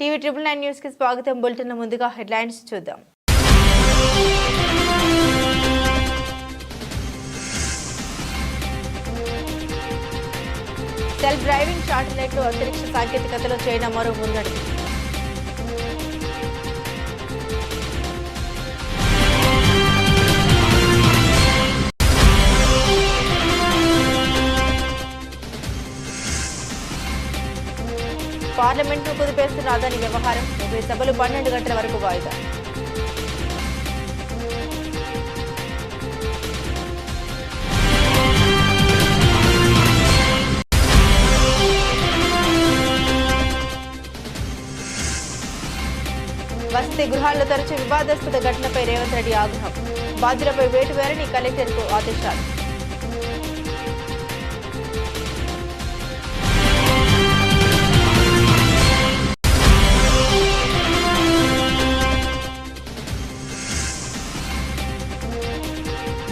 TV 999 news కి స్వాగతం. Bulletin ముందుగా హెడ్లైన్స్ చూద్దాం. సెల్ఫ్ డ్రైవింగ్ శాటిలైట్లు అంతరిక్ష సాంకేతికతలో చైనా మరో ముందడుగు. పార్లమెంట్ను కుదిపేస్తున్న అదాని వ్యవహారం. ఉభయ సభలు 12 గంటల వరకు వాయిదా. వసతి గృహాల్లో తరచూ వివాదాస్పద ఘటనపై రేవంత్ రెడ్డి ఆగ్రహం. బాధ్యులపై వేటు వేరని కలెక్టర్కు ఆదేశాలు.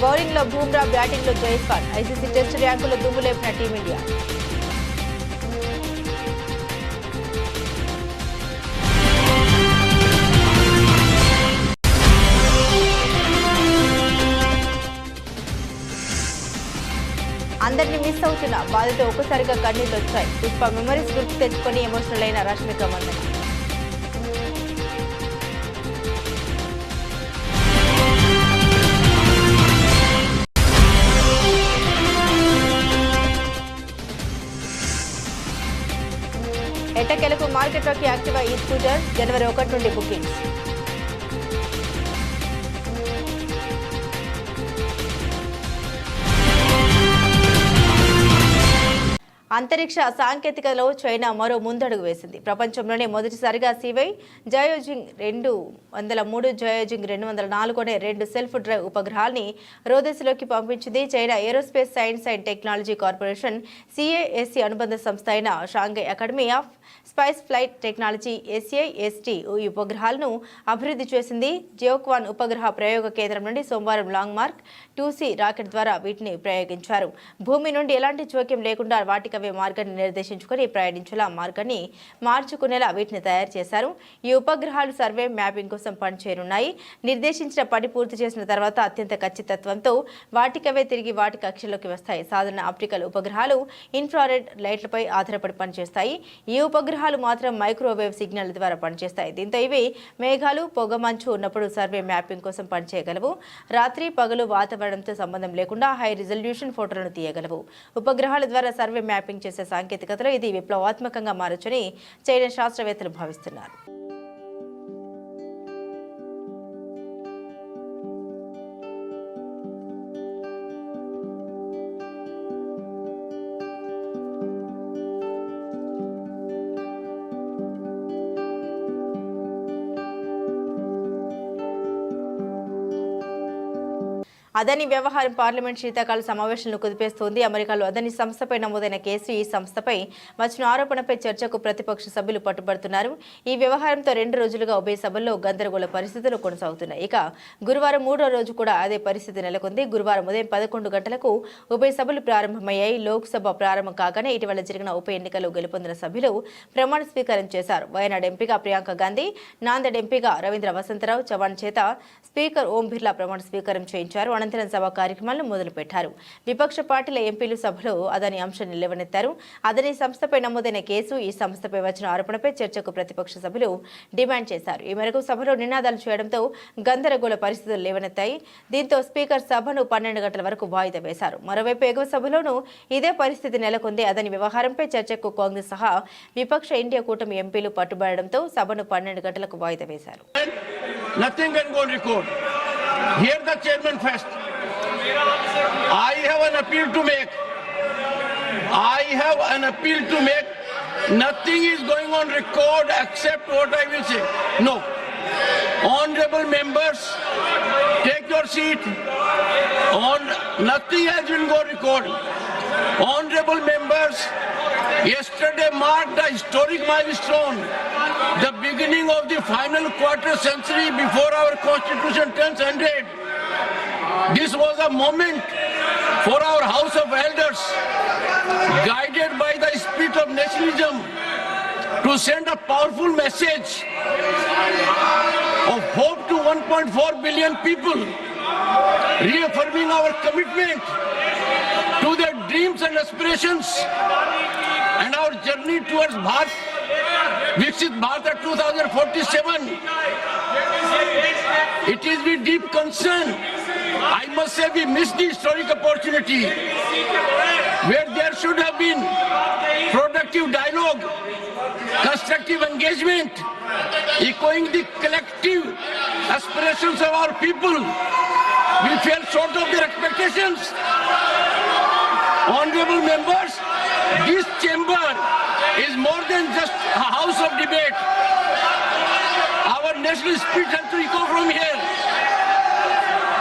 బౌలింగ్ లో బూమ్రా, బ్యాటింగ్ లో జైస్వాల్. ఐసీసీ టెస్ట్ ర్యాంకులో దుమ్ము లేపిన టీమిండియా. అందరినీ మిస్ అవుతున్నా బాధతో ఒక్కసారిగా కన్నీళ్లు వచ్చాయి. పుష్ప మెమరీస్ గుర్తు తెచ్చుకొని ఎమోషనల్ అయిన రష్మిక మందన. ఎట్టకేలకు మార్కెట్లోకి యాక్టివా ఈ స్కూటర్. జనవరి 1 నుండి బుకింగ్స్. అంతరిక్ష సాంకేతికతలో చైనా మరో ముందడుగు వేసింది. ప్రపంచంలోనే మొదటిసారిగా సివై జయోజింగ్ 203, జయోజింగ్ 204 అనే 2 సెల్ఫ్ డ్రైవ్ ఉపగ్రహాల్ని రోదసిలోకి పంపించింది. China aerospace science and technology corporation CASC అనుబంధ సంస్థ అయిన Shanghai academy of spice flight technology SAST ఈ ఉపగ్రహాలను అభివృద్ధి చేసింది. జియోక్వాన్ ఉపగ్రహ ప్రయోగ కేంద్రం నుండి సోమవారం లాంగ్ మార్క్ 2C రాకెట్ ద్వారా వీటిని ప్రయోగించారు. భూమి నుండి ఎలాంటి జోక్యం లేకుండా వాటికవే మార్గాన్ని నిర్దేశించుకుని ప్రయాణించేలా మార్గాన్ని మార్చుకునేలా వీటిని తయారు చేశారు. ఈ ఉపగ్రహాలు సర్వే మ్యాపింగ్ కోసం పనిచేయనున్నాయి. నిర్దేశించిన పని పూర్తి చేసిన తర్వాత అత్యంత ఖచ్చితత్వంతో వాటికవే తిరిగి వాటి కక్షలోకి వస్తాయి. సాధారణ ఆప్టికల్ ఉపగ్రహాలు ఇన్ఫ్రారెడ్ లైట్లపై ఆధారపడి పనిచేస్తాయి. ఈ ఉపగ్రహాలు మాత్రం మైక్రోవేవ్ సిగ్నల్ ద్వారా పనిచేస్తాయి. దీంతో ఇవి మేఘాలు, పొగమంచు ఉన్నప్పుడు సర్వే మ్యాపింగ్ కోసం పనిచేయగలవు. రాత్రి పగలు వాతావరణంతో సంబంధం లేకుండా హై రిజల్యూషన్ ఫోటోలను తీయగలవు. ఉపగ్రహాల ద్వారా సర్వే మ్యాపింగ్ చేసే సాంకేతికతలో ఇది విప్లవాత్మకంగా మారొచ్చని చైనా శాస్త్రవేత్తలు భావిస్తున్నారు. అదాని వ్యవహారం పార్లమెంట్ శీతాకాల సమావేశాలను కుదిపేస్తోంది. అమెరికాలో అదాని సంస్థపై నమోదైన కేసు. ఈ సంస్థపై వచ్చిన ఆరోపణపై చర్చకు ప్రతిపక్ష సభ్యులు పట్టుబడుతున్నారు. ఈ వ్యవహారంతో 2 రోజులుగా ఉభయ సభల్లో గందరగోళ పరిస్థితులు కొనసాగుతున్నాయి. ఇక గురువారం 3వ రోజు కూడా అదే పరిస్థితి నెలకొంది. గురువారం ఉదయం 11 గంటలకు ఉభయ సభలు ప్రారంభమయ్యాయి. లోక్సభ ప్రారంభం కాగానే ఇటీవల జరిగిన ఉప ఎన్నికల్లో గెలుపొందిన సభ్యులు ప్రమాణ స్వీకారం చేశారు. వయనాడ్ ఎంపీగా ప్రియాంక గాంధీ, నాందేడ్ ఎంపీగా రవీంద్ర వసంతరావు చవాన్ చేత స్పీకర్ ఓం బిర్లా ప్రమాణ స్వీకారం చేయించారు. అనంతరం సభ కార్యక్రమాలను మొదలుపెట్టారు. విపక్ష పార్టీల ఎంపీలు సభలో అదాని అంశాన్ని లేవనెత్తారు. అదాని సంస్థపై నమోదైన కేసు, ఈ సంస్థపై వచ్చిన ఆరోపణపై చర్చకు ప్రతిపక్ష సభ్యులు డిమాండ్ చేశారు. ఈ మేరకు సభలో నినాదాలు చేయడంతో గందరగోళ పరిస్థితులు లేవనెత్తాయి. దీంతో స్పీకర్ సభను 12 గంటల వరకు వాయిదా వేశారు. మరోవైపు ఎగువ సభలోనూ ఇదే పరిస్థితి నెలకొంది. అదాని వ్యవహారంపై చర్చకు కాంగ్రెస్ సహా విపక్ష ఇండియా కూటమి ఎంపీలు పట్టుబడడంతో సభను 12 గంటలకు వాయిదా వేశారు. Hear the chairman first. I have an appeal to make. Nothing is going on record except what I will say. No. Honorable members, take your seat. Nothing has been on record. Honorable members, yesterday marked a historic milestone. The beginning of the final quarter century before our constitution turns 100. This was a moment for our House of Elders, guided by the spirit of nationalism, to send a powerful message of hope to 1.4 billion people, reaffirming our commitment to their dreams and aspirations and our journey towards Viksit Bharat 2047. It is with deep concern, I must say, we missed the historic opportunity where there should have been productive dialogue, constructive engagement, echoing the collective aspirations of our people. We fell short of their expectations. Honorable members, this chamber is more than just a house of debate. Our national spirit has to echo from here.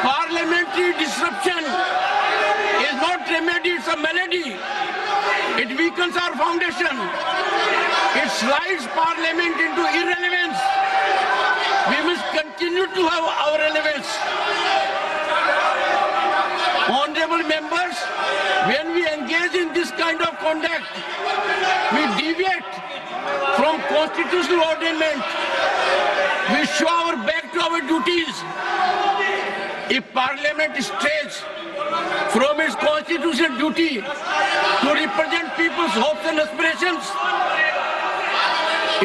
Parliamentary disruption is not remedy, it's a melody. It weakens our foundation. It slides Parliament into irrelevance. We must continue to have our relevance. Honorable members, when we engage in this kind of conduct, we deviate from constitutional ordainment. We show our back to our duties. If Parliament strays from its constitutional duty to represent people's hopes and aspirations,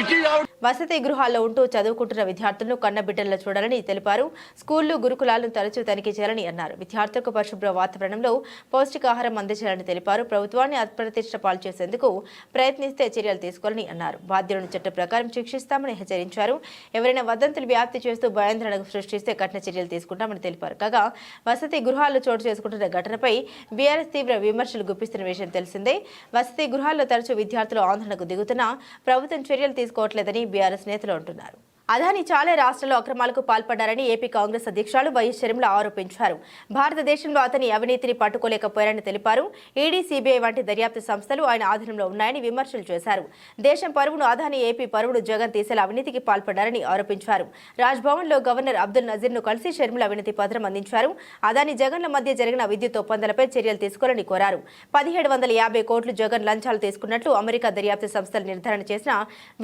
it is our వసతి గృహాల్లో ఉంటూ చదువుకుంటున్న విద్యార్థులను కన్నబిడ్డల్లో చూడాలని తెలిపారు. స్కూళ్లు గురుకులాలను తరచూ తనిఖీ చేయాలని అన్నారు. విద్యార్థులకు పరిశుభ్ర వాతావరణంలో పౌష్టికాహారం అందించాలని తెలిపారు. ప్రభుత్వాన్ని అప్రతిష్ట పాలు చేసేందుకు ప్రయత్నిస్తే చర్యలు తీసుకోవాలని అన్నారు. బాధ్యులను చట్ట ప్రకారం శిక్షిస్తామని హెచ్చరించారు. ఎవరైనా వదంతులు వ్యాప్తి చేస్తూ భయాందోళనకు సృష్టిస్తే కఠిన చర్యలు తీసుకుంటామని తెలిపారు. కాగా వసతి గృహాల్లో చోటు చేసుకుంటున్న ఘటనపై బీఆర్ఎస్ తీవ్ర విమర్శలు గుప్పిస్తున్న విషయం తెలిసిందే. వసతి గృహాల్లో తరచూ విద్యార్థులు ఆందోళనకు దిగుతున్నా ప్రభుత్వం చర్యలు తీసుకోవట్లేదని బీఆర్ఎస్ నేతలు అంటున్నారు. అదాని చాలా రాష్ట్రాల్లో అక్రమాలకు పాల్పడ్డారని ఏపీ కాంగ్రెస్ అధ్యక్షులు వైఎస్ షర్మిల ఆరోపించారు. భారతదేశంలో అతని అవినీతిని పట్టుకోలేకపోయారని తెలిపారు. ఈడీ, సిబిఐ వంటి దర్యాప్తు సంస్థలు ఆయన ఆధీనంలో ఉన్నాయని విమర్శలు చేశారు. దేశం పరువును అదాని, ఏపీ పరువును జగన్ తీసేలా అవినీతికి పాల్పడ్డారని ఆరోపించారు. రాజ్భవన్లో గవర్నర్ అబ్దుల్ నజీర్ను కలిసి షర్మిల అవినీతి పత్రం అందించారు. అదాని, జగన్ల మధ్య జరిగిన విద్యుత్ ఒప్పందాలపై చర్యలు తీసుకోవాలని కోరారు. 1750 కోట్లు జగన్ లంచాలు తీసుకున్నట్లు అమెరికా దర్యాప్తు సంస్థలు నిర్ధారణ చేసిన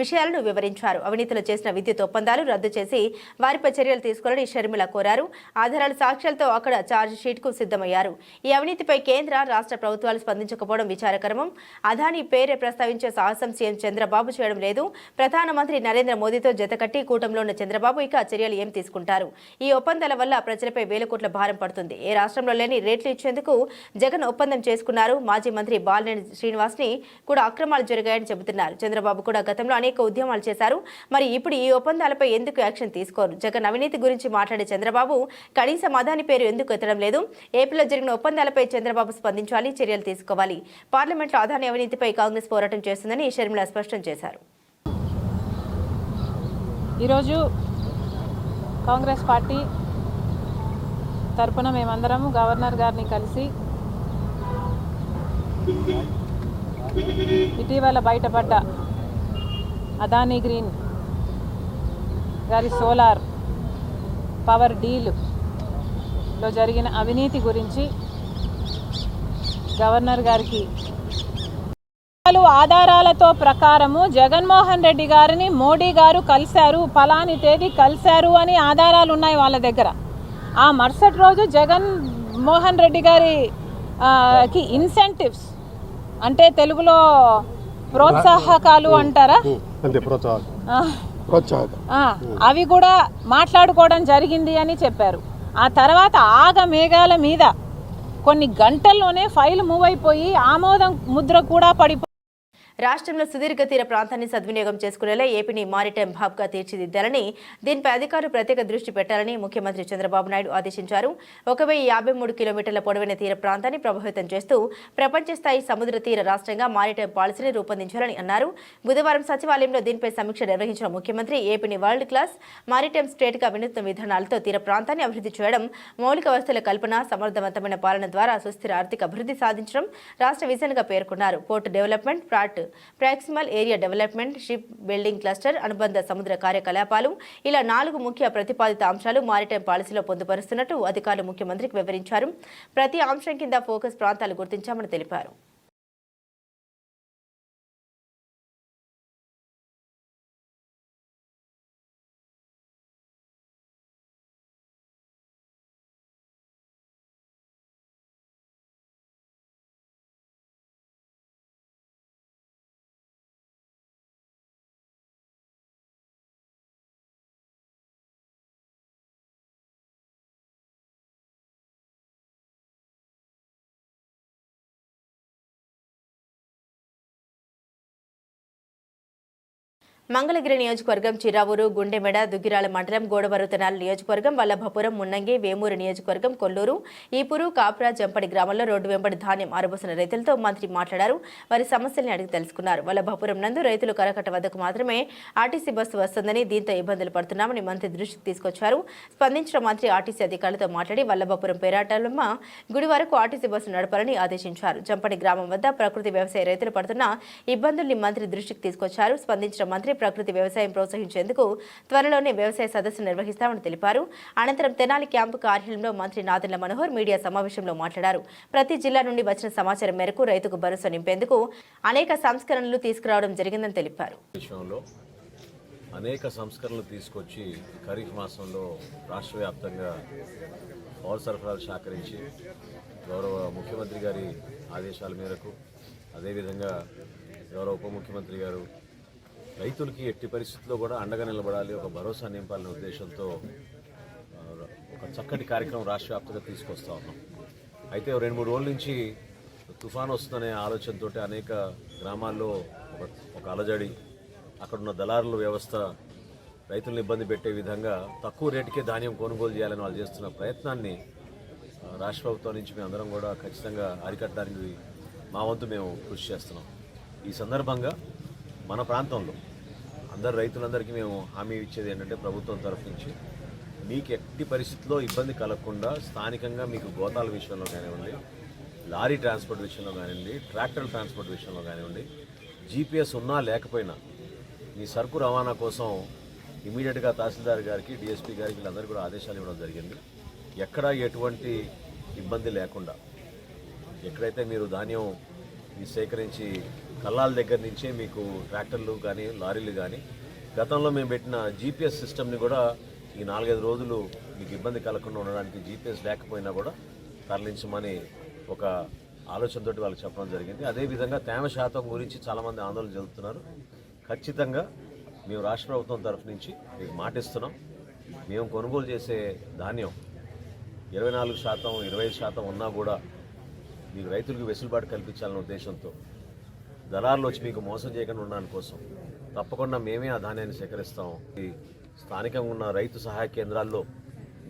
విషయాలను వివరించారు. అవినీతిలో చేసిన విద్యుత్ ఒప్పందాలు రద్దు చేసి వారిపై చర్యలు తీసుకోవాలని షర్మిల కోరారు. ఆధారాల సాక్ష్యాలతో అక్కడ ఛార్జ్ షీట్ కు సిద్ధమయ్యారు. ఈ అవినీతిపై కేంద్ర, రాష్ట్ర ప్రభుత్వాలు స్పందించకపోవడం విచారకరం. అదాని పేరే ప్రస్తావించే సాహసం సీఎం చంద్రబాబు చేయడం లేదు. ప్రధానమంత్రి నరేంద్ర మోదీతో జతకట్టి కూటమిలో ఉన్న చంద్రబాబు ఇక చర్యలు ఏం తీసుకుంటారు? ఈ ఒప్పందాల వల్ల ప్రజలపై వేల కోట్ల భారం పడుతుంది. ఏ రాష్ట్రంలో లేని రేట్లు ఇచ్చేందుకు జగన్ ఒప్పందం చేసుకున్నారు. మాజీ మంత్రి బాలినేని శ్రీనివాస్ ని కూడా అక్రమాలు జరిగాయని చెబుతున్నారు. చంద్రబాబు కూడా గతంలో అనేక ఉద్యమాలు చేశారు. మరి ఇప్పుడు ఈ ఒప్పందాలపై ఎందుకు యాక్షన్ తీసుకోరు? జగన్ అవినీతి గురించి మాట్లాడే చంద్రబాబు కనీసం అదాని పేరు ఎందుకు ఎత్తడం లేదు? ఏపీలో జరిగిన ఒప్పందాలపై చంద్రబాబు స్పందించాలి, చర్యలు తీసుకోవాలి. పార్లమెంట్లో అదాని అవినీతిపై కాంగ్రెస్ పోరాటం చేస్తుందని షర్మిల స్పష్టం చేశారు. ఈరోజు కాంగ్రెస్ పార్టీ తరపున మేమందరం గవర్నర్ గారిని కలిసి ఇటీవల బయటపడ్డ అదానీ గ్రీన్ గారి సోలార్ పవర్ డీల్లో జరిగిన అవినీతి గురించి గవర్నర్ గారికి ఆధారాలతో ప్రకారము జగన్మోహన్ రెడ్డి గారిని మోడీ గారు కలిశారు, ఫలాని తేదీ కలిశారు అని ఆధారాలు ఉన్నాయి వాళ్ళ దగ్గర. ఆ మరుసటి రోజు జగన్మోహన్ రెడ్డి గారికి ఇన్సెంటివ్స్ అంటే తెలుగులో ప్రోత్సాహకాలు అంటారా, అవి కూడా మాట్లాడుకోవడం జరిగింది అని చెప్పారు. ఆ తర్వాత ఆగమేఘాల మీద కొన్ని గంటల్లోనే ఫైల్ మూవ్ అయిపోయి ఆమోదం ముద్ర కూడా పడిపోయి రాష్ట్రంలో సుదీర్ఘ తీర ప్రాంతాన్ని సద్వినియోగం చేసుకునేలా ఏపీని మారిటైమ్ హబ్గా తీర్చిదిద్దాలని, దీనిపై అధికారులు ప్రత్యేక దృష్టి పెట్టాలని ముఖ్యమంత్రి చంద్రబాబు నాయుడు ఆదేశించారు. 1053 కిలోమీటర్ల పొడవైన తీర ప్రాంతాన్ని ప్రభావితం చేస్తూ ప్రపంచ స్థాయి సముద్ర తీర రాష్ట్రంగా మారిటైమ్ పాలసీని రూపొందించాలని అన్నారు. బుధవారం సచివాలయంలో దీనిపై సమీక్ష నిర్వహించిన ముఖ్యమంత్రి ఏపీని వరల్డ్ క్లాస్ మారిటైమ్ స్టేట్గా వినూత్న విధానాలతో తీర ప్రాంతాన్ని అభివృద్ధి చేయడం, మౌలిక వసతుల కల్పన, సమర్థవంతమైన పాలన ద్వారా సుస్థిర ఆర్థిక అభివృద్ధి సాధించడం రాష్ట్ర విజన్గా పేర్కొన్నారు. Port development, proximal area development, ship building cluster, అనుబంధ సముద్ర కార్యకలాపాలు ఇలా 4 ముఖ్య ప్రతిపాదిత అంశాలు మారిటైమ్ పాలసీలో పొందుపరుస్తున్నట్టు అధికారులు ముఖ్యమంత్రికి వివరించారు. ప్రతి అంశం కింద ఫోకస్ ప్రాంతాలు గుర్తించామని తెలిపారు. మంగళగిరి నియోజకవర్గం చిరావూరు, గుండెమెడ, దుగ్గిరాల మండలం, గోడవరు తెనాలి నియోజకవర్గం, వల్లభపురం, మున్నంగి, వేమూరు నియోజకవర్గం, కొల్లూరు, ఈపూరు, కాప్రా, జంపడి గ్రామాల్లో రోడ్డు వెంబడి ధాన్యం ఆరబోసిన రైతులతో మంత్రి మాట్లాడారు. వారి సమస్యల్ని అడిగి తెలుసుకున్నారు. వల్లభపురం నందు రైతులు కరకట్ట వద్దకు మాత్రమే ఆర్టీసీ బస్సు వస్తుందని, దీంతో ఇబ్బందులు పడుతున్నామని మంత్రి దృష్టికి తీసుకొచ్చారు. స్పందించిన మంత్రి ఆర్టీసీ అధికారులతో మాట్లాడి వల్లభపురం పేరాటలమ్మ గుడి వరకు ఆర్టీసీ బస్సు నడపాలని ఆదేశించారు. జంపడి గ్రామం వద్ద ప్రకృతి వ్యవసాయ రైతులు పడుతున్న ఇబ్బందుల్ని మంత్రి దృష్టికి తీసుకొచ్చారు. స్పందించిన మంత్రి ప్రకృతి వ్యవసాయం ప్రోత్సహించేందుకు త్వరలోనే వ్యవసాయ సదస్సు నిర్వహిస్తామని తెలిపారు. అనంతరం తెనాలి క్యాంపు కార్యాలయంలో మంత్రి నాదెండ్ల మనోహర్ మీడియా సమావేశంలో మాట్లాడారు. ప్రతి జిల్లా నుండి వచ్చిన సమాచారం మేరకు రైతుకు భరోసా నింపేందుకు అనేక సంస్కరణలు తీసుకురావడం జరిగిందని తెలిపారు. అనేక సంస్కరణలు తీసుకొచ్చి ఖరీఫ్ మాసంలో రాష్ట్ర వ్యాప్తంగా పౌర సరఫరాలు సహకరించి గౌరవ ముఖ్యమంత్రి గారి ఆదేశాల మేరకు, అదేవిధంగా గౌరవ ఉప ముఖ్యమంత్రి గారు రైతులకి ఎట్టి పరిస్థితుల్లో కూడా అండగా నిలబడాలి, ఒక భరోసా నింపాలనే ఉద్దేశంతో ఒక చక్కటి కార్యక్రమం రాష్ట్ర వ్యాప్తంగా తీసుకొస్తా ఉన్నాం. అయితే 2-3 రోజుల నుంచి తుఫాను వస్తుందనే ఆలోచనతో అనేక గ్రామాల్లో ఒక అలజడి, అక్కడున్న దళారుల వ్యవస్థ రైతులను ఇబ్బంది పెట్టే విధంగా తక్కువ రేటుకే ధాన్యం కొనుగోలు చేయాలని వాళ్ళు చేస్తున్న ప్రయత్నాన్ని రాష్ట్ర ప్రభుత్వం నుంచి మేము అందరం కూడా ఖచ్చితంగా అరికట్టడానికి మా వంతు మేము కృషి చేస్తున్నాం. ఈ సందర్భంగా మన ప్రాంతంలో రైతులందరికీ మేము హామీ ఇచ్చేది ఏంటంటే, ప్రభుత్వం తరఫు నుంచి మీకు ఎట్టి పరిస్థితుల్లో ఇబ్బంది కలగకుండా స్థానికంగా మీకు గోతాల విషయంలో కానివ్వండి, లారీ ట్రాన్స్పోర్ట్ విషయంలో కానివ్వండి, ట్రాక్టర్ ట్రాన్స్పోర్ట్ విషయంలో కానివ్వండి, జీపీఎస్ ఉన్నా లేకపోయినా మీ సరుకు రవాణా కోసం ఇమీడియట్గా తహసీల్దార్ గారికి, డిఎస్పీ గారికి వీళ్ళందరికీ కూడా ఆదేశాలు ఇవ్వడం జరిగింది. ఎక్కడా ఎటువంటి ఇబ్బంది లేకుండా, ఎక్కడైతే మీరు ధాన్యం సేకరించి కల్లాల దగ్గర నుంచే మీకు ట్రాక్టర్లు కానీ లారీలు కానీ గతంలో మేము పెట్టిన జీపీఎస్ సిస్టమ్ని కూడా ఈ 4-5 రోజులు మీకు ఇబ్బంది కలగకుండా ఉండడానికి జీపీఎస్ లేకపోయినా కూడా తరలించమని ఒక ఆలోచనతోటి వాళ్ళకి చెప్పడం జరిగింది. అదేవిధంగా తేమ శాతం గురించి చాలామంది ఆందోళన చెందుతున్నారు. ఖచ్చితంగా మేము రాష్ట్ర ప్రభుత్వం తరఫు నుంచి మీకు మాటిస్తున్నాం. మేము కొనుగోలు చేసే ధాన్యం 24%, 25% ఉన్నా కూడా మీకు రైతులకు వెసులుబాటు కల్పించాలనే ఉద్దేశంతో, దళారులు వచ్చి మీకు మోసం చేయకుండా ఉండడానికి కోసం తప్పకుండా మేమే ఆ ధాన్యాన్ని సేకరిస్తాం. ఈ స్థానికంగా ఉన్న రైతు సహాయ కేంద్రాల్లో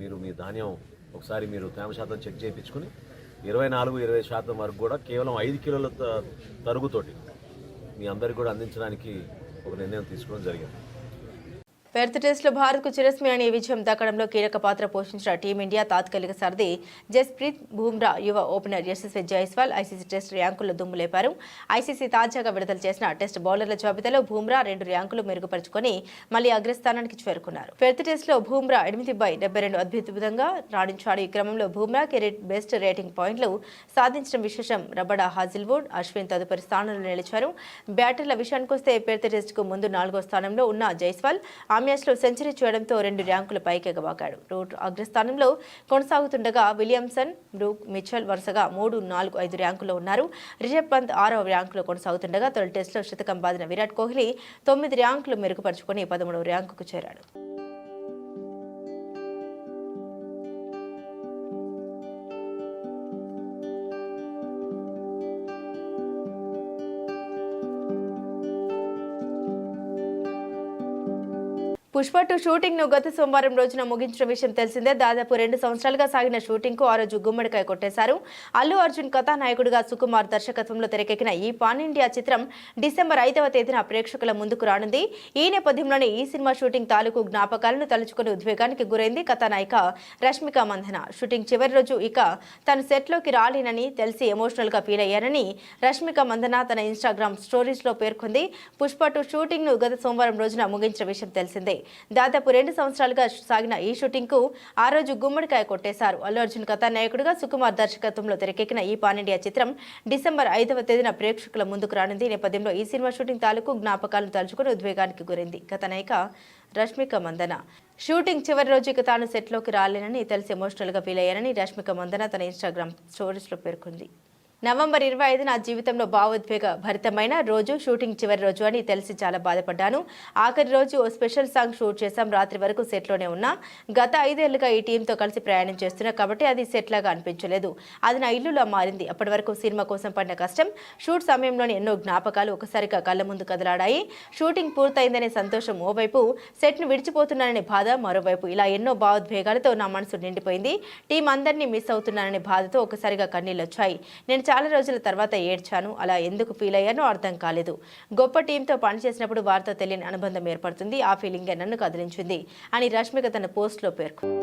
మీరు మీ ధాన్యం ఒకసారి మీరు తేమ శాతం చెక్ చేయించుకుని 24-25% వరకు కూడా కేవలం 5 కిలోల తరుగుతోటి మీ అందరికీ కూడా అందించడానికి ఒక నిర్ణయం తీసుకోవడం జరిగింది. పెర్త్ టెస్టులో భారత్కు చిరస్మరణీయ విజయం దక్కడంలో కీలక పాత్ర పోషించిన టీమిండియా తాత్కాలిక సారథి జస్ప్రీత్ బుమ్రా, యువ opener Yashasvi Jaiswal ICC test ర్యాంకుల్లో దుమ్ము లేపారు. ఐసీసీ తాజాగా విడుదల చేసిన టెస్ట్ బౌలర్ల జాబితాలో బుమ్రా 2 ర్యాంకులు మెరుగుపరుచుకొని మళ్లీ అగ్రస్థానానికి చేరుకున్నారు. పెర్త్ టెస్టులో బుమ్రా 8/72 అద్భుతంగా రాణించాడు. ఈ క్రమంలో బుమ్రా కెరీర్ బెస్ట్ రేటింగ్ పాయింట్లు సాధించడం విశేషం. రబడా, హాజిల్వుడ్, అశ్విన్ తదుపరి స్థానంలో నిలిచారు. బ్యాటర్ల విషయానికొస్తే పెర్త్ టెస్టుకు ముందు 4వ స్థానంలో ఉన్న జైస్వాల్ మ్యాచ్లో సెంచరీ చేయడంతో 2 ర్యాంకుల పైకి ఎగబాకాడు. రూట్ అగ్రస్థానంలో కొనసాగుతుండగా విలియమ్సన్, బ్రూక్, మిచెల్ వరుసగా 3, 4, 5 ర్యాంకుల్లో ఉన్నారు. రిషబ్ పంత్ 6వ ర్యాంకులో కొనసాగుతుండగా తొలి టెస్టులో శతకం బాదిన విరాట్ కోహ్లీ 9 ర్యాంకులు మెరుగుపరుచుకొని 13వ ర్యాంకుకు చేరాడు. పుష్ప 2 షూటింగ్ ను గత సోమవారం రోజున ముగించిన విషయం తెలిసిందే. దాదాపు 2 సంవత్సరాలుగా సాగిన షూటింగ్ కు ఆ రోజు గుమ్మడికాయ కొట్టేశారు. అల్లు అర్జున్ కథానాయకుడిగా సుకుమార్ దర్శకత్వంలో తెరకెక్కిన ఈ పాన్ ఇండియా చిత్రం డిసెంబర్ 5వ తేదీన ప్రేక్షకుల ముందుకు రానుంది. ఈ నేపథ్యంలోనే ఈ సినిమా షూటింగ్ తాలూకు జ్ఞాపకాలను తలుచుకుని ఉద్వేగానికి గురైంది కథానాయిక రష్మిక మందన. షూటింగ్ చివరి రోజు ఇక తను సెట్లోకి రాలేనని తెలిసి ఎమోషనల్ గా ఫీల్ అయ్యారని రష్మిక మందన తన ఇన్స్టాగ్రామ్ స్టోరీస్ లో పేర్కొంది. పుష్ప 2 షూటింగ్ ను గత సోమవారం రోజున ముగించిన విషయం తెలిసిందే. దాదాపు 2 సంవత్సరాలుగా సాగిన ఈ షూటింగ్ కు ఆ రోజు గుమ్మడికాయ కొట్టేశారు. అల్లు అర్జున్ కథానాయకుడిగా సుకుమార్ దర్శకత్వంలో తెరకెక్కిన ఈ పాన్ ఇండియా చిత్రం డిసెంబర్ 5వ తేదీన ప్రేక్షకుల ముందుకు రానుంది. ఈ నేపథ్యంలో ఈ సినిమా షూటింగ్ తాలూకు జ్ఞాపకాలను తలుచుకుని ఉద్వేగానికి గురైంది కథానాయిక రష్మిక మందన. షూటింగ్ చివరి రోజు ఇక తాను సెట్లోకి రాలేనని తెలిసి ఎమోషనల్ గా ఫీల్ అయ్యారని రష్మిక మందన తన ఇన్స్టాగ్రామ్ స్టోరీస్ లో పేర్కొంది. నవంబర్ 25 నా జీవితంలో భావోద్వేగ భరితమైన రోజు, షూటింగ్ చివరి రోజు అని తెలిసి చాలా బాధపడ్డాను. ఆఖరి రోజు ఓ స్పెషల్ సాంగ్ షూట్ చేశాం. రాత్రి వరకు సెట్లోనే ఉన్నా. గత 5 ఏళ్లుగా ఈ టీంతో కలిసి ప్రయాణం చేస్తున్నా కాబట్టి అది సెట్ లాగా అనిపించలేదు. అది నా ఇల్లులా మారింది. అప్పటి వరకు సినిమా కోసం పడిన కష్టం, షూట్ సమయంలోని ఎన్నో జ్ఞాపకాలు ఒకసారిగా కళ్ళ ముందు కదలాడాయి. షూటింగ్ పూర్తయిందనే సంతోషం ఓవైపు, సెట్ను విడిచిపోతున్నాననే బాధ మరోవైపు, ఇలా ఎన్నో భావోద్వేగాలతో నా మనసు నిండిపోయింది. టీం అందరినీ మిస్ అవుతున్నాననే బాధతో ఒకసారిగా కన్నీళ్ళొచ్చాయి. నేను చాలా రోజుల తర్వాత ఏడ్చాను. అలా ఎందుకు ఫీల్ అయ్యానో అర్థం కాలేదు. గొప్ప టీంతో పనిచేసినప్పుడు వారితో తెలియని అనుబంధం ఏర్పడుతుంది. ఆ ఫీలింగే నన్ను కదిలించింది అని రష్మిక తన పోస్ట్లో పేర్కొంది.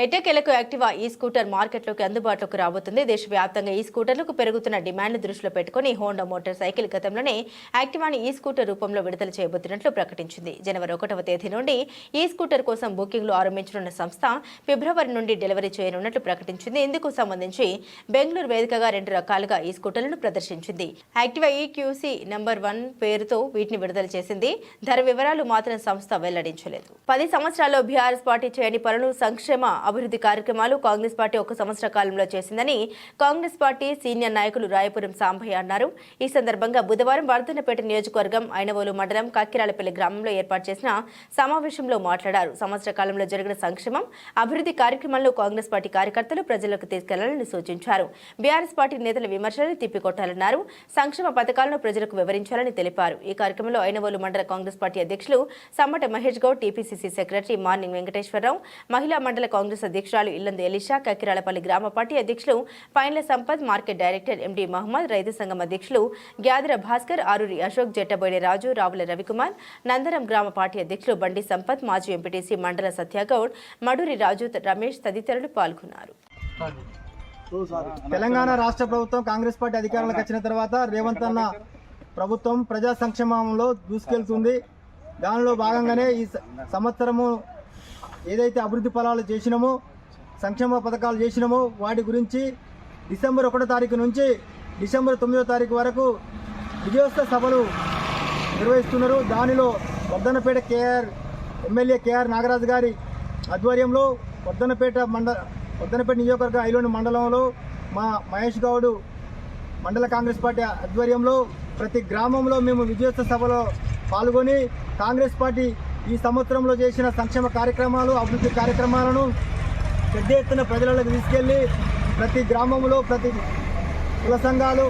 ఎట్టకేలకు యాక్టివా ఈ స్కూటర్ మార్కెట్లోకి అందుబాటులోకి రాబోతుంది. దేశవ్యాప్తంగా ఈ స్కూటర్లకు పెరుగుతున్న డిమాండ్ను దృష్టిలో పెట్టుకుని హోండా మోటార్ సైకిల్ గతంలోనే యాక్టివాని ఈ స్కూటర్ రూపంలో విడుదల చేయబోతున్నట్లు ప్రకటించింది. జనవరి 1వ తేదీ నుండి ఈ స్కూటర్ కోసం బుకింగ్లు ఆరంభించనున్న సంస్థ ఫిబ్రవరి నుండి డెలివరీ చేయనున్నట్లు ప్రకటించింది. ఇందుకు సంబంధించి బెంగళూరు వేదికగా 2 రకాలుగా ఈ స్కూటర్లను ప్రదర్శించింది. యాక్టివా ఈక్యూసీ నెంబర్ 1 పేరుతో వీటిని విడుదల చేసింది. ధర వివరాలు మాత్రం సంస్థ వెల్లడించలేదు. 10 సంవత్సరాల్లో బీఆర్ఎస్ పార్టీ చేయని పనులు, సంక్షేమ అభివృద్ధి కార్యక్రమాలు కాంగ్రెస్ పార్టీ 1 సంవత్సర కాలంలో చేసిందని కాంగ్రెస్ పార్టీ సీనియర్ నాయకులు రాయపురం సాంబయ్య అన్నారు. ఈ సందర్భంగా బుధవారం వర్ధన్నపేట నియోజకవర్గం ఐనవోలు మండలం కక్కిరాలపల్లి గ్రామంలో ఏర్పాటు చేసిన సమావేశంలో మాట్లాడారు. సంవత్సర కాలంలో జరిగిన సంక్షేమం, అభివృద్ధి కార్యక్రమాలను కాంగ్రెస్ పార్టీ కార్యకర్తలు ప్రజలకు తీసుకెళ్లాలని సూచించారు. బీఆర్ఎస్ పార్టీ నేతల విమర్శలను తిప్పికొట్టాలన్నారు. సంక్షేమ పథకాలను ప్రజలకు వివరించాలని తెలిపారు. ఈ కార్యక్రమంలో ఐనవోలు మండల కాంగ్రెస్ పార్టీ అధ్యక్షులు Sammeta Mahesh Goud, TPCC secretary morning Venkateswararao, మహిళా మండల కాంగ్రెస్ అధ్యక్షురాలు ఇల్లందు ఎలిషా, కక్కిరాలపల్లి గ్రామ పార్టీ అధ్యక్షులు Painla Sampath, market director MD Mohammed, రైతు సంఘం అధ్యక్షులు గ్యాదర భాస్కర్, ఆరూరి అశోక్, జట్టబోయిన రాజు, రావుల రవికుమార్, నందరం గ్రామ పార్టీ అధ్యక్షులు బండి సంపత్, మాజీ ఎంపీటీసీ మండల సత్యగౌడ్, మడూరి రాజు, రమేష్ తదితరులు పాల్గొన్నారు. తెలంగాణ రాష్ట్ర ప్రభుత్వం కాంగ్రెస్ పార్టీ అధికారంలోకి వచ్చిన తర్వాత రేవంత్ అన్న ప్రభుత్వం ప్రజా సంక్షేమంలో దూసుకెళ్తుంది. దానిలో భాగంగానే ఈ సంవత్సరము ఏదైతే అభివృద్ధి ఫలాలు చేసినామో, సంక్షేమ పథకాలు చేసినామో వాటి గురించి డిసెంబర్ 1వ తారీఖు నుంచి డిసెంబర్ 9వ తారీఖు వరకు విజయోత్సవ సభలు నిర్వహిస్తున్నారు. దానిలో వర్ధన్నపేట ఎమ్మెల్యే కేఆర్ నాగరాజు గారి ఆధ్వర్యంలో వర్ధన్నపేట నియోజకవర్గ ఐలోని మండలంలో మా మహేష్ గౌడ్ మండల కాంగ్రెస్ పార్టీ ఆధ్వర్యంలో ప్రతి గ్రామంలో మేము విజయోత్సవ సభలో పాల్గొని కాంగ్రెస్ పార్టీ ఈ సంవత్సరంలో చేసిన సంక్షేమ కార్యక్రమాలు, అభివృద్ధి కార్యక్రమాలను పెద్ద ఎత్తున ప్రజలకు తీసుకెళ్లి ప్రతి గ్రామంలో ప్రతి కుల సంఘాలు,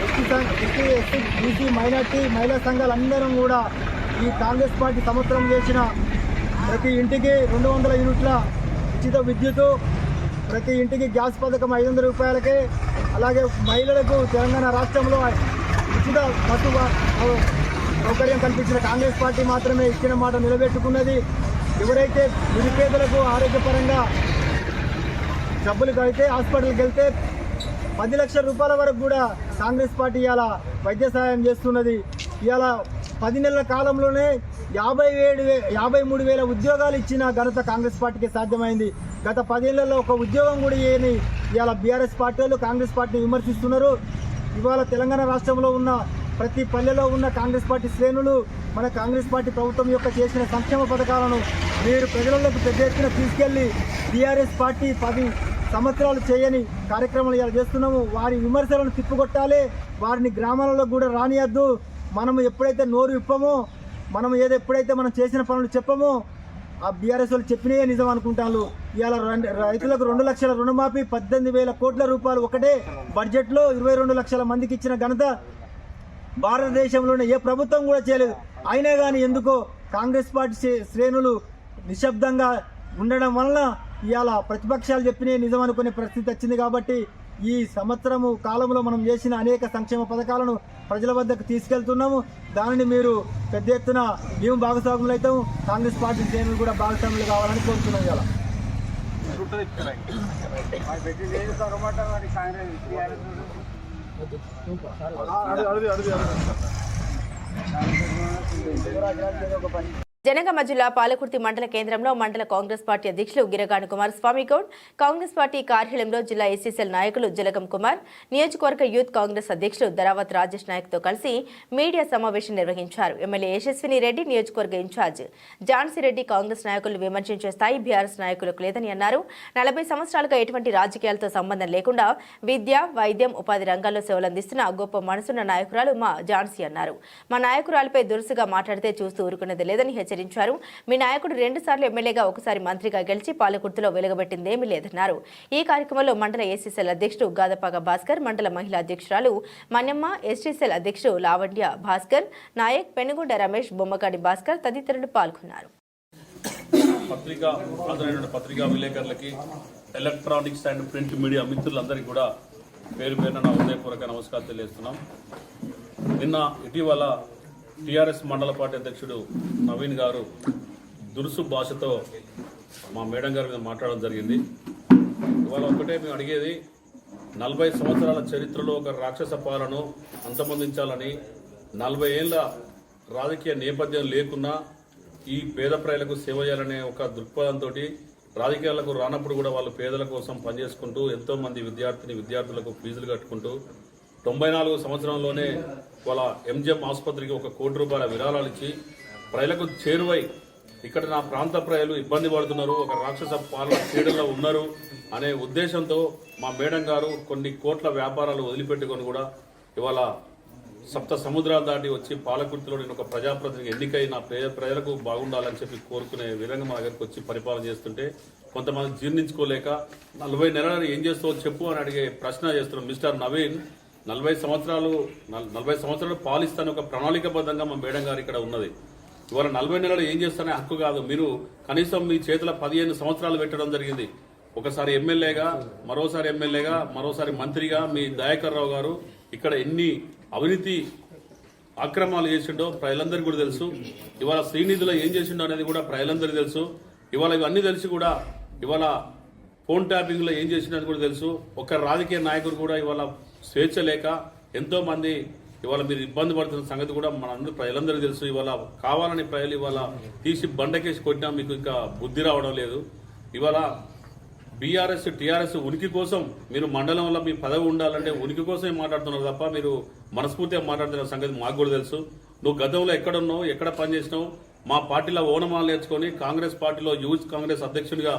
ఎస్సీ, బీసీ, మైనార్టీ, మహిళా సంఘాలు అందరం కూడా ఈ కాంగ్రెస్ పార్టీ సంవత్సరం చేసిన ప్రతి ఇంటికి 200 యూనిట్ల ఉచిత విద్యుత్, ప్రతి ఇంటికి గ్యాస్ పథకం 500 రూపాయలకే, అలాగే మహిళలకు తెలంగాణ రాష్ట్రంలో ఉచిత బస్సు సౌకర్యం కల్పించిన కాంగ్రెస్ పార్టీ మాత్రమే ఇచ్చిన మాట నిలబెట్టుకున్నది. ఎవరైతే నిరుపేదలకు ఆరోగ్యపరంగా జబ్బులకు అయితే హాస్పిటల్కి వెళ్తే 10 లక్షల రూపాయల వరకు కూడా కాంగ్రెస్ పార్టీ ఇవాళ వైద్య సహాయం చేస్తున్నది. ఇవాళ 10 నెలల కాలంలోనే 53,000 ఉద్యోగాలు ఇచ్చిన ఘనత కాంగ్రెస్ పార్టీకి సాధ్యమైంది. గత 10 ఏళ్లలో ఒక ఉద్యోగం కూడా ఇవ్వని ఇవాళ బీఆర్ఎస్ పార్టీలు కాంగ్రెస్ పార్టీని విమర్శిస్తున్నారు. ఇవాళ తెలంగాణ రాష్ట్రంలో ఉన్న ప్రతి పల్లెలో ఉన్న కాంగ్రెస్ పార్టీ శ్రేణులు మన కాంగ్రెస్ పార్టీ ప్రభుత్వం యొక్క చేసిన సంక్షేమ పథకాలను మీరు ప్రజలకు పెద్ద ఎత్తున తీసుకెళ్లి బీఆర్ఎస్ పార్టీ 10 సంవత్సరాలు చేయని కార్యక్రమాలు ఇలా చేస్తున్నాము. వారి విమర్శలను తిప్పుకొట్టాలి. వారిని గ్రామాలలో కూడా రానియద్దు. మనము ఎప్పుడైతే నోరు విప్పమో, మనం ఎప్పుడైతే మనం చేసిన పనులు చెప్పమో ఆ బీఆర్ఎస్ వాళ్ళు చెప్పినయే నిజం అనుకుంటాను. ఇవాళ రైతులకు 2 లక్షల రుణమాఫీ, 18,000 కోట్ల రూపాయలు ఒకటే బడ్జెట్లో 22 లక్షల మందికి ఇచ్చిన ఘనత భారతదేశంలోనే ఏ ప్రభుత్వం కూడా చేయలేదు. అయినా కానీ ఎందుకో కాంగ్రెస్ పార్టీ శ్రేణులు నిశ్శబ్దంగా ఉండడం వలన ఇవాళ ప్రతిపక్షాలు చెప్పినే నిజం అనుకునే పరిస్థితి వచ్చింది. కాబట్టి ఈ సంవత్సరము కాలంలో మనం చేసిన అనేక సంక్షేమ పథకాలను ప్రజల వద్దకు తీసుకెళ్తున్నాము. దానిని మీరు పెద్ద ఎత్తున మేము భాగస్వాములు అవుతాము. కాంగ్రెస్ పార్టీ శ్రేణులు కూడా భాగస్వాములు కావాలని కోరుతున్నాం. ఇలా జనగామ జిల్లా పాలకుర్తి మండల కేంద్రంలో మండల కాంగ్రెస్ పార్టీ అధ్యక్షులు గిరగాని కుమారస్వామి గౌడ్, కాంగ్రెస్ పార్టీ కార్యాలయంలో జిల్లా ఎస్సీసీఎల్ నాయకులు జలగం కుమార్, నియోజకవర్గ యూత్ కాంగ్రెస్ అధ్యక్షులు ధరావత్ రాజేష్ నాయక్తో కలిసి మీడియా సమావేశం నిర్వహించారు. ఎమ్మెల్యే యశస్విని రెడ్డి, నియోజకవర్గ ఇన్ఛార్జ్ ఝాన్సీ రెడ్డి కాంగ్రెస్ నాయకులు విమర్శించే స్థాయి బీఆర్ఎస్ నాయకులకు లేదని అన్నారు. 40 సంవత్సరాలుగా ఎటువంటి రాజకీయాలతో సంబంధం లేకుండా విద్య, వైద్యం, ఉపాధి రంగాల్లో సేవలందిస్తున్న గొప్ప మనసున్న నాయకురాలు మా ఝాన్సీ అన్నారు. మా నాయకురాలపై దురుసుగా మాట్లాడితే చూస్తూ ఊరుకునేది లేదని హెచ్చరించారు. మీ నాయకుడు 2 సార్లు ఎమ్మెల్యేగా, 1 సారి మంత్రిగా గెలిచి పాలకుర్తిలో వెలుగబెట్టిందేమీ లేదన్నారు. ఈ కార్యక్రమంలో మండల ఏసీసీఎల్ అధ్యక్షుడు గాదపాక భాస్కర్, మండల మహిళా అధ్యక్షురాలు మన్యమ్మ, ఎస్టీసీఎల్ అధ్యక్షుడు లావణ్య భాస్కర్ నాయక్, పెనుగొండ రమేష్, బొమ్మకాడి భాస్కర్ తదితరులు పాల్గొన్నారు. పత్రికా విలేకరులకి, ఎలక్ట్రానిక్స్ అండ్ ప్రింట్ మీడియా మిత్రులందరికీ కూడా పేరు పేరున నా హృదయపూర్వక నమస్కారం తెలియజేస్తున్నాం. నిన్న ఇటీవల టీఆర్ఎస్ మండల పార్టీ అధ్యక్షుడు నవీన్ గారు దురుసు భాషతో మా మేడం గారి మీద మాట్లాడడం జరిగింది. ఇవాళ ఒకటే మేము అడిగేది, 40 సంవత్సరాల చరిత్రలో ఒక రాక్షస పాలనను అంతమొందించాలని, 40 ఏళ్ల రాజకీయ నేపథ్యం లేకున్నా ఈ పేద ప్రజలకు సేవ చేయాలనే ఒక దృక్పథంతో రాజకీయాలకు రానప్పుడు కూడా వాళ్ళు పేదల కోసం పనిచేసుకుంటూ ఎంతోమంది విద్యార్థులకు ఫీజులు కట్టుకుంటూ 94 సంవత్సరంలోనే వాళ్ళ ఎంజిఎం ఆసుపత్రికి 1 కోటి రూపాయల విరాళాలు ఇచ్చి ప్రజలకు చేరువై ఇక్కడ నా ప్రాంత ప్రజలు ఇబ్బంది పడుతున్నారు, ఒక రాక్షస పాలన క్రీడల్లో ఉన్నారు అనే ఉద్దేశంతో మా మేడం గారు కొన్ని కోట్ల వ్యాపారాలు వదిలిపెట్టుకొని కూడా ఇవాళ 7 సముద్రాలు దాటి వచ్చి పాలకుర్తిలో నేను ఒక ప్రజాప్రతినిధిగా ఎన్నికై నా ప్రజలకు బాగుండాలని చెప్పి కోరుకునే విధంగా మా దగ్గరికి వచ్చి పరిపాలన చేస్తుంటే కొంతమంది జీర్ణించుకోలేక 40 నెలలు ఏం చేస్తావో చెప్పు అని అడిగే ప్రశ్న చేస్తున్నాం. మిస్టర్ నవీన్, 40 సంవత్సరాలు పాలిస్తాను ఒక ప్రణాళికబద్ధంగా మా మేడం గారు ఇక్కడ ఉన్నది. ఇవాళ 40 నెలలు ఏం చేస్తానే హక్కు కాదు. మీరు కనీసం మీ చేతుల 15 సంవత్సరాలు పెట్టడం జరిగింది. ఒకసారి ఎమ్మెల్యేగా, మరోసారి మంత్రిగా మీ దయాకర్ రావు గారు ఇక్కడ ఎన్ని అవినీతి అక్రమాలు చేసిండో ప్రజలందరికీ కూడా తెలుసు. ఇవాళ శ్రీనిధిలో ఏం చేసిండో అనేది కూడా ప్రజలందరికీ తెలుసు. ఇవాళ ఇవన్నీ తెలిసి కూడా ఇవాళ ఫోన్ ట్యాపింగ్ లో ఏం చేసినది కూడా తెలుసు. ఒక రాజకీయ నాయకుడు కూడా ఇవాళ స్వేచ్ఛ లేక ఎంతో మంది ఇవాళ మీరు ఇబ్బంది పడుతున్న సంగతి కూడా మనందరూ ప్రజలందరికీ తెలుసు. ఇవాళ కావాలని ప్రజలు ఇవాళ తీసి బండకేసి కొట్టినా మీకు ఇంకా బుద్ధి రావడం లేదు. ఇవాళ బీఆర్ఎస్ టీఆర్ఎస్ ఉనికి కోసం మీరు మండలంలో మీ పదవి ఉండాలంటే ఉనికి కోసమే మాట్లాడుతున్నారు తప్ప మీరు మనస్ఫూర్తిగా మాట్లాడుతున్న సంగతి మాకు కూడా తెలుసు. నువ్వు గతంలో ఎక్కడున్నావు, ఎక్కడ పనిచేసినావు, మా పార్టీలో ఓనమాలు నేర్చుకొని కాంగ్రెస్ పార్టీలో యూత్ కాంగ్రెస్ అధ్యక్షుడిగా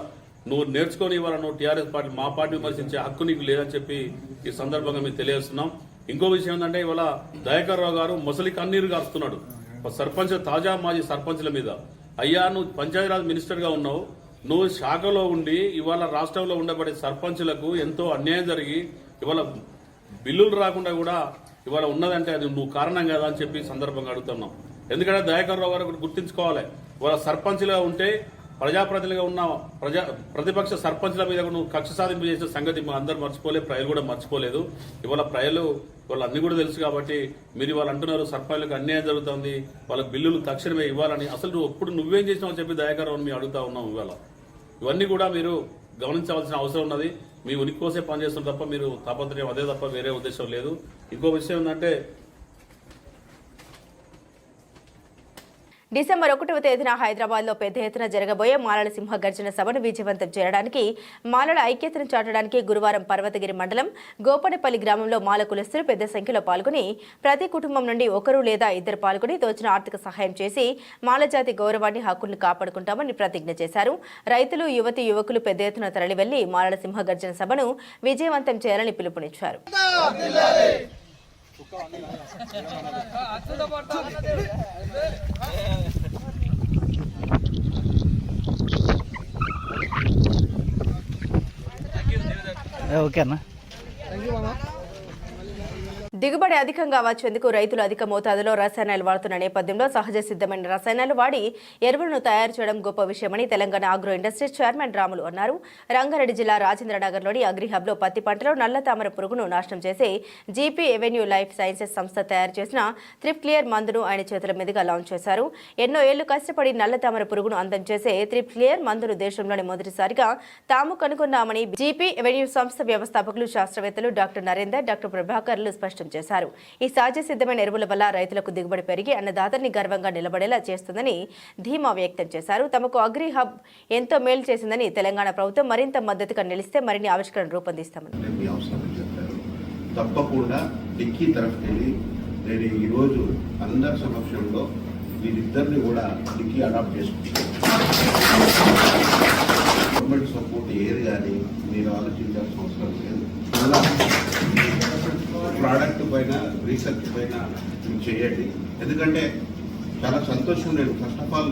నువ్వు నేర్చుకొని ఇవాళ నువ్వు టీఆర్ఎస్ పార్టీ మా పార్టీ విమర్శించే హక్కు నీకు లేదని చెప్పి ఈ సందర్భంగా మేము తెలియజేస్తున్నాం. ఇంకో విషయం ఏంటంటే ఇవాళ దయాకర్ రావు గారు మొసలి కన్నీరు గారుస్తున్నాడు సర్పంచ్, తాజా మాజీ సర్పంచ్ల మీద. అయ్యా, నువ్వు పంచాయతీరాజ్ మినిస్టర్ గా ఉన్నావు, నువ్వు శాఖలో ఉండి ఇవాళ రాష్ట్రంలో ఉండబడే సర్పంచులకు ఎంతో అన్యాయం జరిగి ఇవాళ బిల్లులు రాకుండా కూడా ఇవాళ ఉన్నదంటే అది నువ్వు కారణం కదా అని చెప్పి సందర్భంగా అడుగుతున్నాం. ఎందుకంటే దయాకర్ రావు గారు గుర్తించుకోవాలి, ఇవాళ సర్పంచ్లుగా ఉంటే ప్రజాప్రతినిధిగా ఉన్న ప్రతిపక్ష సర్పంచ్ల మీద నువ్వు కక్ష సాధింపు చేసిన సంగతి మా అందరూ మర్చిపోలేదు, ప్రజలు కూడా మర్చిపోలేదు. ఇవాళ ప్రజలు వాళ్ళు అన్ని కూడా తెలుసు కాబట్టి మీరు ఇవాళ అంటున్నారు సర్పంచ్లకు అన్యాయం జరుగుతుంది, వాళ్ళకి బిల్లులు తక్షణమే ఇవ్వాలని. అసలు నువ్వు ఎప్పుడు నువ్వేం చేసినావు అని చెప్పి దయాకర్ రావు మేము అడుగుతా ఉన్నాం. ఇవాళ ఇవన్నీ కూడా మీరు గమనించవలసిన అవసరం ఉన్నది. మీ ఉనికి కోసే పనిచేస్తున్నారు తప్ప మీరు తాపత్రయం అదే తప్ప వేరే ఉద్దేశం లేదు. ఇంకో విషయం ఏంటంటే డిసెంబర్ 1వ తేదీన హైదరాబాద్ లో పెద్ద ఎత్తున జరగబోయే మాలల సింహ గర్జన సభను విజయవంతం చేయడానికి, మాలల ఐక్యతను చాటడానికి గురువారం పర్వతగిరి మండలం గోపనపల్లి గ్రామంలో మాల కులస్తులు పెద్ద సంఖ్యలో పాల్గొని ప్రతి కుటుంబం నుండి 1 లేదా 2 పాల్గొని తోచిన ఆర్థిక సహాయం చేసి మాలజాతి గౌరవాన్ని, హక్కులను కాపాడుకుంటామని ప్రతిజ్ఞ చేశారు. రైతులు, యువకులు పెద్ద ఎత్తున తరలి వెళ్లి మాలల సింహ గర్జన సభను విజయవంతం చేయాలని పిలుపునిచ్చారు. ఓకేనా? దిగుబడి అధికంగా వచ్చేందుకు రైతులు అధిక మోతాదులో రసాయనాలు వాడుతున్న నేపథ్యంలో సహజ సిద్ధమైన రసాయనాలు వాడి ఎరువులను తయారు చేయడం గొప్ప విషయమని Telangana agro industries chairman Ramulu అన్నారు. రంగారెడ్డి జిల్లా రాజేంద్రనగర్లోని అగ్రిహబ్లో పత్తి పంటలో నల్ల తామర పురుగును నాశనం చేసే జీపీ ఎవెన్యూ లైఫ్ సైన్సెస్ సంస్థ తయారు చేసిన త్రిప్ క్లియర్ మందును ఆయన చేతుల మీదుగా లాంచ్ చేశారు. ఎన్నో ఏళ్లు కష్టపడి నల్ల తామర పురుగును అందం చేసే త్రిప్ క్లియర్ మందును దేశంలోని మొదటిసారిగా తాము కనుగొన్నామని జీపీ ఎవెన్యూ సంస్థ వ్యవస్థాపకులు, శాస్త్రవేత్తలు డాక్టర్ నరేందర్, డాక్టర్ ప్రభాకర్లు స్పష్టం చేశారు. ఈ సహజ సిద్ధమైన ఎరువుల వల్ల రైతులకు దిగుబడి పెరిగి అన్నదాతల్ని గర్వంగా నిలబడేలా చేస్తుందని ధీమా వ్యక్తం చేశారు. తమకు అగ్రి హబ్ ఎంతో మేలు చేసిందని, తెలంగాణ ప్రభుత్వం మరింత మద్దతుగా నిలిస్తే మరిన్ని ఆవిష్కరణ రూపొందిస్తామని తప్పకుండా డిక్కీ తరఫుకి వెళ్ళి నేను ఈరోజు అందరి సమక్షంలో వీరిద్దరిని కూడా డిక్కీ అడాప్ట్ చేసుకుంటాను. గవర్నమెంట్ సపోర్ట్ ఏది కానీ మీరు ఆలోచించాల్సిన అవసరం లేదు. ప్రోడక్ట్ పైన రీసెర్చ్ పైన మీరు చేయండి. ఎందుకంటే చాలా సంతోషం. నేను ఫస్ట్ ఆఫ్ ఆల్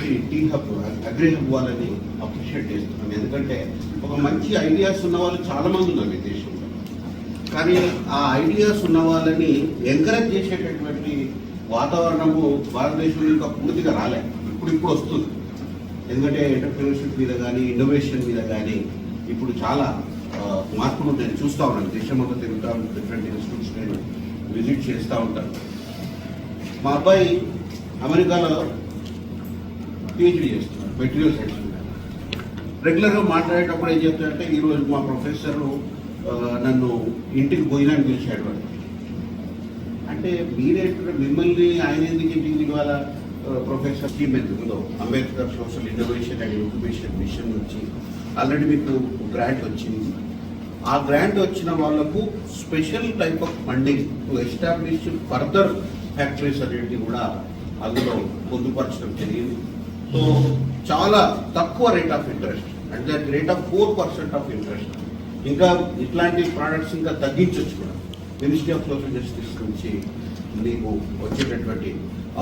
ఈ టీ హబ్ అగ్రి హబ్ వాళ్ళని అప్రిషియేట్ చేస్తున్నాను. ఎందుకంటే ఒక మంచి ఐడియాస్ ఉన్న వాళ్ళు చాలా మంది ఉన్నారు ఈ దేశంలో. కానీ ఆ ఐడియాస్ ఉన్న వాళ్ళని ఎంకరేజ్ చేసేటటువంటి వాతావరణము భారతదేశంలో ఇంకా పూర్తిగా రాలే. ఇప్పుడు వస్తుంది. ఎందుకంటే ఎంటర్ప్రినర్షిప్ మీద కానీ ఇన్నోవేషన్ మీద కానీ ఇప్పుడు చాలా మార్పులు నేను చూస్తూ ఉన్నాను. దేశమంతా తిరుగుతూ ఉంటాను, డిఫరెంట్ ఇన్స్టిట్యూట్స్ నేను విజిట్ చేస్తూ ఉంటాను. మా అబ్బాయి అమెరికాలో పిహెచ్డీ చేస్తున్నారు మెటీరియల్ సైన్స్ మీద. రెగ్యులర్గా మాట్లాడేటప్పుడు ఏం చెప్తారంటే, ఈరోజు మా ప్రొఫెసరు నన్ను ఇంటికి భోజనానికి పిలిచాడు అంటే మీరేంటే మిమ్మల్ని ఆయన ఎందుకు ఇంటికి పిలవాలా? ప్రొఫెసర్ స్కీమ్ ఎందుకుందో Ambedkar social innovation and incubation mission నుంచి ఆల్రెడీ మీకు గ్రాంట్ వచ్చింది. ఆ గ్రాంట్ వచ్చిన వాళ్లకు special type of funding to establish further factories అనేది కూడా అందులో పొందుపరచడం జరిగింది. సో చాలా తక్కువ రేట్ ఆఫ్ ఇంట్రెస్ట్, అంటే రేట్ ఆఫ్ 4% ఆఫ్ ఇంట్రెస్ట్. ఇంకా ఇట్లాంటి ప్రోడక్ట్స్ ఇంకా తగ్గించవచ్చు కూడా. మినిస్ట్రీ ఆఫ్ సోషల్ జస్టిస్ నుంచి మీకు వచ్చేటటువంటి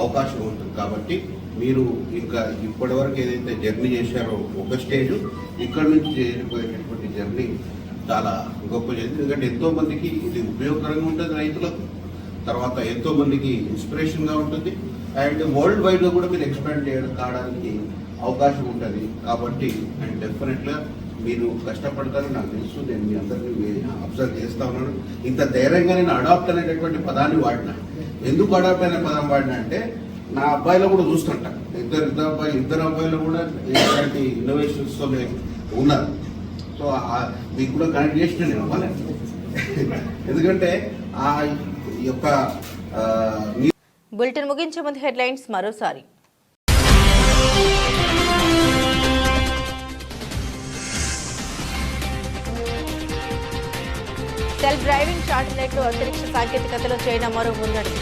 అవకాశం ఉంటుంది. కాబట్టి మీరు ఇంకా ఇప్పటివరకు ఏదైతే జర్నీ చేశారో ఒక స్టేజ్, ఇక్కడ నుంచి చేరిపోయేటటువంటి జర్నీ చాలా గొప్ప జర్నీ. ఎందుకంటే ఎంతో మందికి ఇది ఉపయోగకరంగా ఉంటుంది, రైతులకు, తర్వాత ఎంతో మందికి ఇన్స్పిరేషన్గా ఉంటుంది, అండ్ వరల్డ్ వైడ్గా కూడా మీరు ఎక్స్పాండ్ కావడానికి అవకాశం ఉంటుంది. కాబట్టి అండ్ డెఫినెట్గా మీరు కష్టపడతారని నాకు తెలుసు. నేను మీ అందరినీ అబ్జర్వ్ చేస్తా ఉన్నాను. ఇంత ధైర్యంగా నేను అడాప్ట్ అనేటటువంటి పదాన్ని వాడినా. ఎందుకు అడాప్ట్ అనే పదం వాడినా అంటే, నా అబ్బాయిలో కూడా చూస్తుంటా, ఇద్దరు అబ్బాయిలు కూడా ఇలాంటి ఇన్నోవేషన్స్తో ఉన్నారు. సో మీకు కూడా కనెక్ట్ చేసిన నేను అవ్వాలని. ఎందుకంటే ఆ యొక్క బులెటిన్ ముగించే ముందు హెడ్లైన్స్ మరోసారి. సెల్ఫ్ డ్రైవింగ్ శాటిలైట్లు అంతరిక్ష సాంకేతికతలో చైనా మరో ముందడుగు.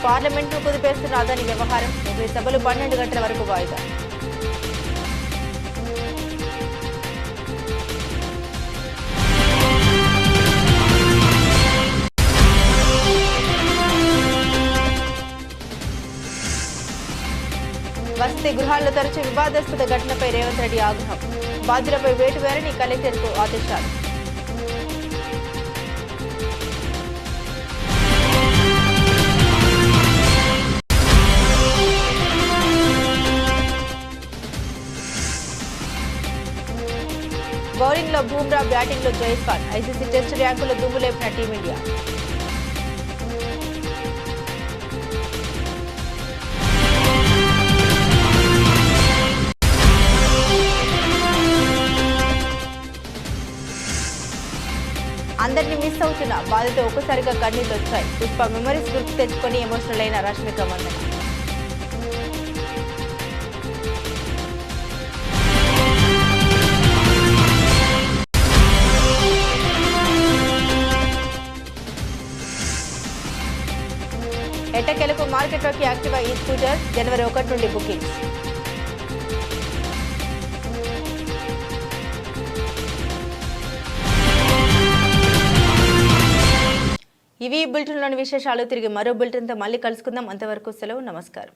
పార్లమెంట్ను కుదిపేస్తున్న అదాని వ్యవహారం, ఉభయ సభలు 12 గంటల వరకు వాయిదా. వసతి గృహాల్లో తరచూ వివాదాస్పద ఘటనపై రేవంత్ రెడ్డి ఆగ్రహం, బాధ్యులపై వేటు వేరని కలెక్టర్కు ఆదేశాలు. బౌలింగ్లో బూమ్రా, బ్యాటింగ్లో జైస్వాల్, ఐసీసీ టెస్ట్ ర్యాంకులో దుమ్ము లేపిన టీమిండియా. అందరినీ మిస్ అవుతున్న బాధతో ఒక్కసారిగా కన్నీళ్లు వచ్చాయి. పుష్ప మెమరీస్ గుర్తు తెచ్చుకొని ఎమోషనల్ అయిన రష్మిక మందన. ఎట్టకేలకు మార్కెట్లోకి యాక్టివా ఈ స్కూటర్, జనవరి 1 నుండి బుకింగ్స్. ఇవి బులెటిన్లోని విశేషాలు. తిరిగి మరో బులెటిన్తో మళ్ళీ కలుసుకుందాం. అంతవరకు సెలవు. నమస్కారం.